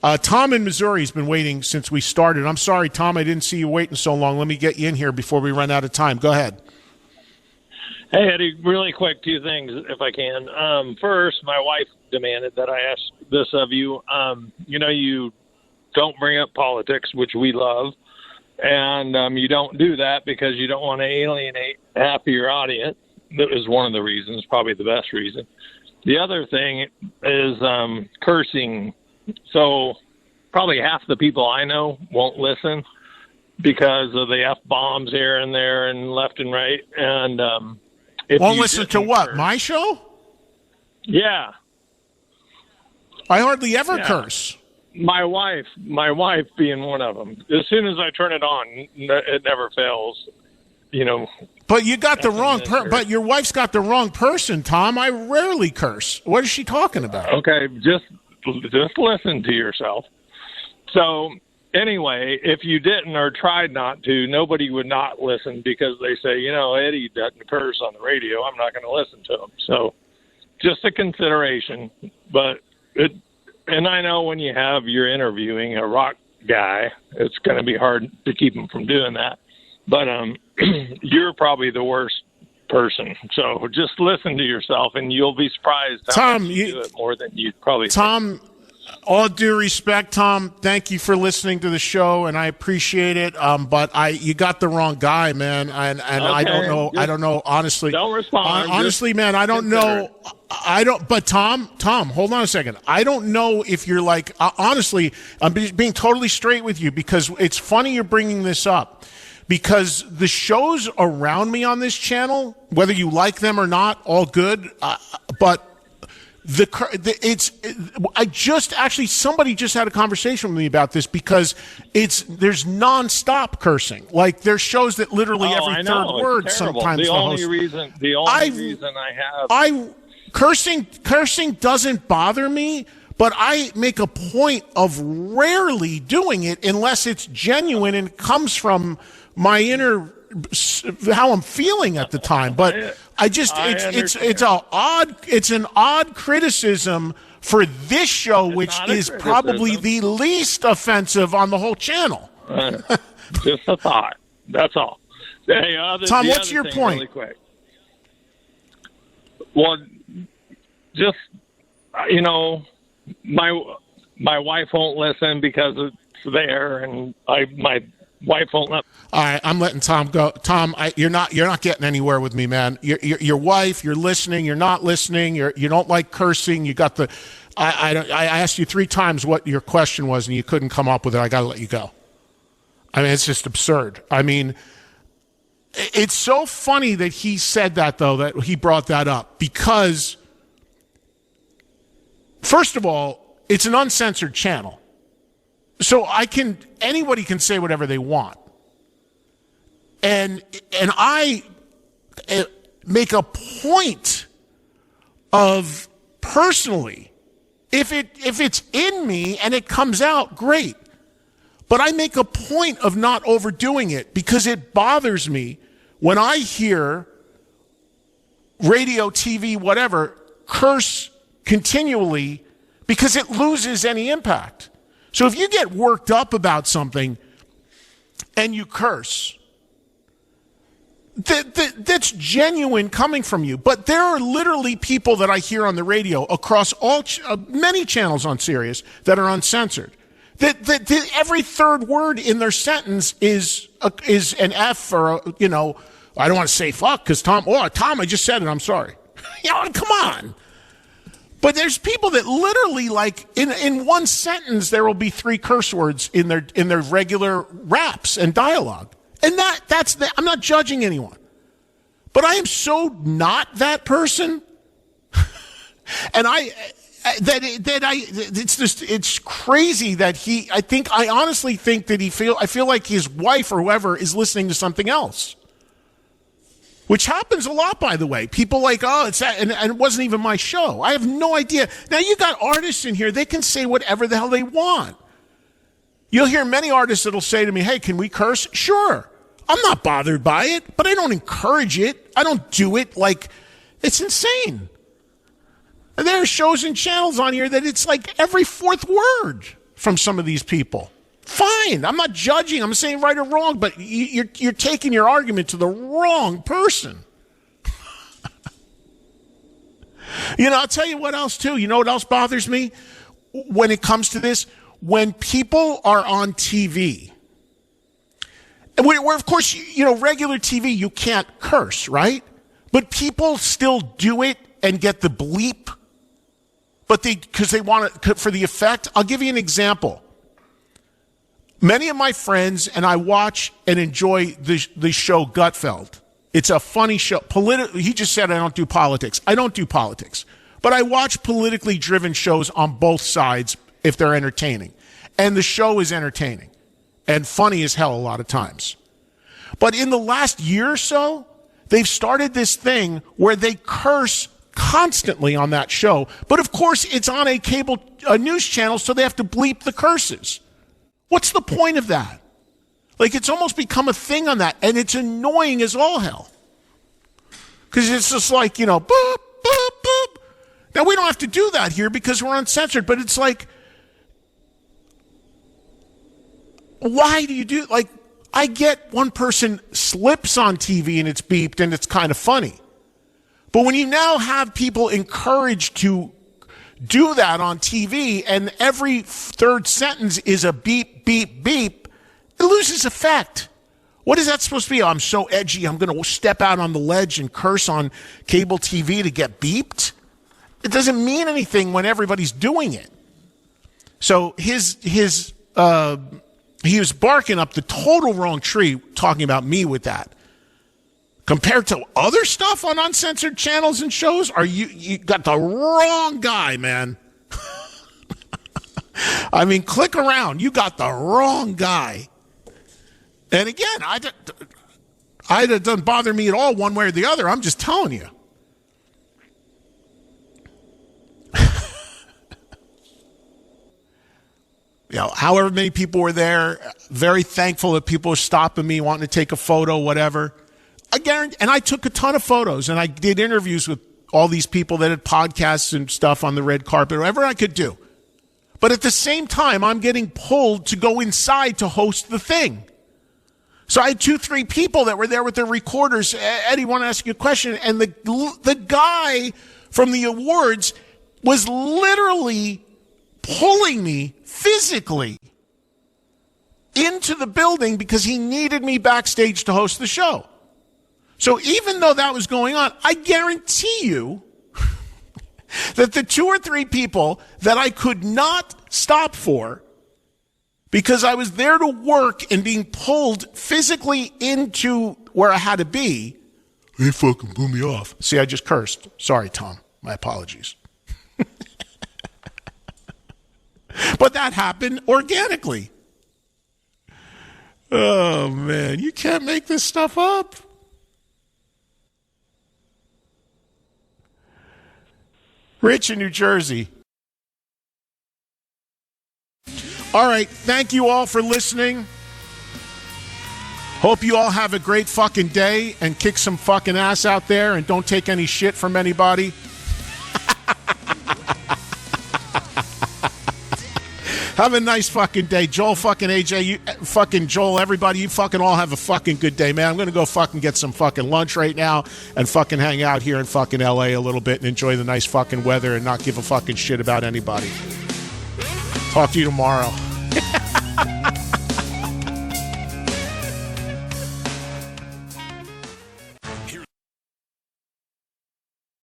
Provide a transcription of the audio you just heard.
Tom in Missouri has been waiting since we started. I'm sorry, Tom, I didn't see you waiting so long. Let me get you in here before we run out of time. Go ahead. Hey, Eddie, really quick, two things, if I can. First, my wife demanded that I ask this of you. You don't bring up politics, which we love, and you don't do that because you don't want to alienate half of your audience. That is one of the reasons, probably the best reason. The other thing is cursing. So probably half the people I know won't listen because of the F-bombs here and there and left and right. And won't listen to what? My show? Yeah. I hardly ever curse. My wife being one of them. As soon as I turn it on, it never fails. But you got the wrong but your wife's got the wrong person, Tom. I rarely curse. What is she talking about? Okay, just listen to yourself. So anyway, if you didn't or tried not to, nobody would not listen because they say, Eddie doesn't curse on the radio. I'm not going to listen to him. So just a consideration. And I know when you're interviewing a rock guy, it's going to be hard to keep him from doing that. But you're probably the worst person. So just listen to yourself, and you'll be surprised how much you do it more than you probably Tom, think. All due respect, Tom, thank you for listening to the show, and I appreciate it. But you got the wrong guy, man. And okay. I don't know, honestly. Don't respond. Honestly, man, I don't know. But Tom, hold on a second. I don't know if you're like, honestly, I'm being totally straight with you because it's funny you're bringing this up. Because the shows around me on this channel, whether you like them or not, all good. But somebody just had a conversation with me about this because there's nonstop cursing. Like there's shows that literally every third word sometimes. The only reason I have cursing doesn't bother me. But I make a point of rarely doing it unless it's genuine and comes from my inner how I'm feeling at the time. But it's an odd criticism for this show, which is probably the least offensive on the whole channel. Just a thought. That's all. Hey, Tom, what's your point? Really quick. Well, just my wife won't listen because it's there, and my wife won't let. All right, I'm letting Tom go. Tom, you're not getting anywhere with me, man. Your wife, you're listening, you're not listening. You don't like cursing. You got the. I asked you 3 times what your question was, and you couldn't come up with it. I got to let you go. I mean, it's just absurd. I mean, it's so funny that he said that, though, that he brought that up because. First of all, it's an uncensored channel. So anybody can say whatever they want. And I make a point of personally, if it's in me and it comes out, great. But I make a point of not overdoing it because it bothers me when I hear radio, TV, whatever, curse continually because it loses any impact. So if you get worked up about something and you curse, that's genuine coming from you. But there are literally people that I hear on the radio across many channels on Sirius that are uncensored. That every third word in their sentence is an F or I don't want to say fuck because Tom, I just said it. I'm sorry. Come on. But there's people that literally, like, in one sentence, there will be 3 curse words in their regular raps and dialogue. And I'm not judging anyone. But I am so not that person. And it's crazy that I honestly think that I feel like his wife or whoever is listening to something else. Which happens a lot, by the way. People like, it's that, and it wasn't even my show. I have no idea. Now, you got artists in here. They can say whatever the hell they want. You'll hear many artists that'll say to me, hey, can we curse? Sure. I'm not bothered by it, but I don't encourage it. I don't do it like it's insane. And there are shows and channels on here that it's like every 4th word. from some of these people. Fine, I'm not judging. I'm saying right or wrong, but you're taking your argument to the wrong person. I'll tell you what else, too. You know what else bothers me when it comes to this? When people are on TV, where of course, regular TV, you can't curse, right? But people still do it and get the bleep, because they want it for the effect. I'll give you an example. Many of my friends and I watch and enjoy the show Gutfeld. It's a funny show. He just said I don't do politics. I don't do politics. But I watch politically driven shows on both sides if they're entertaining. And the show is entertaining and funny as hell a lot of times. But in the last year or so, they've started this thing where they curse constantly on that show. But of course, it's on a cable news channel, so they have to bleep the curses. What's the point of that? Like, it's almost become a thing on that, and it's annoying as all hell. Because it's just like, boop, boop, boop. Now, we don't have to do that here because we're uncensored, but it's like, why do you do, like, I get one person slips on TV and it's beeped and it's kind of funny. But when you now have people encouraged to do that on TV and every third sentence is a beep, beep, beep, it loses effect. What is that supposed to be? Oh, I'm so edgy, I'm going to step out on the ledge and curse on cable TV to get beeped? It doesn't mean anything when everybody's doing it. So he was barking up the total wrong tree talking about me with that. Compared to other stuff on uncensored channels and shows, you got the wrong guy, man. I mean, click around. You got the wrong guy. And again, it doesn't bother me at all one way or the other. I'm just telling you. However many people were there, very thankful that people were stopping me, wanting to take a photo, whatever. I guarantee, and I took a ton of photos, and I did interviews with all these people that had podcasts and stuff on the red carpet, whatever I could do. But at the same time, I'm getting pulled to go inside to host the thing. So I had 2-3 people that were there with their recorders. Eddie, want to ask you a question? And the guy from the awards was literally pulling me physically into the building because he needed me backstage to host the show. So even though that was going on, I guarantee you that the 2 or 3 people that I could not stop for because I was there to work and being pulled physically into where I had to be, they fucking blew me off. See, I just cursed. Sorry, Tom. My apologies. But that happened organically. Oh, man. You can't make this stuff up. Rich in New Jersey. All right. Thank you all for listening. Hope you all have a great fucking day and kick some fucking ass out there and don't take any shit from anybody. Have a nice fucking day. Joel, fucking AJ, you fucking Joel, everybody, you fucking all have a fucking good day, man. I'm going to go fucking get some fucking lunch right now and fucking hang out here in fucking LA a little bit and enjoy the nice fucking weather and not give a fucking shit about anybody. Talk to you tomorrow.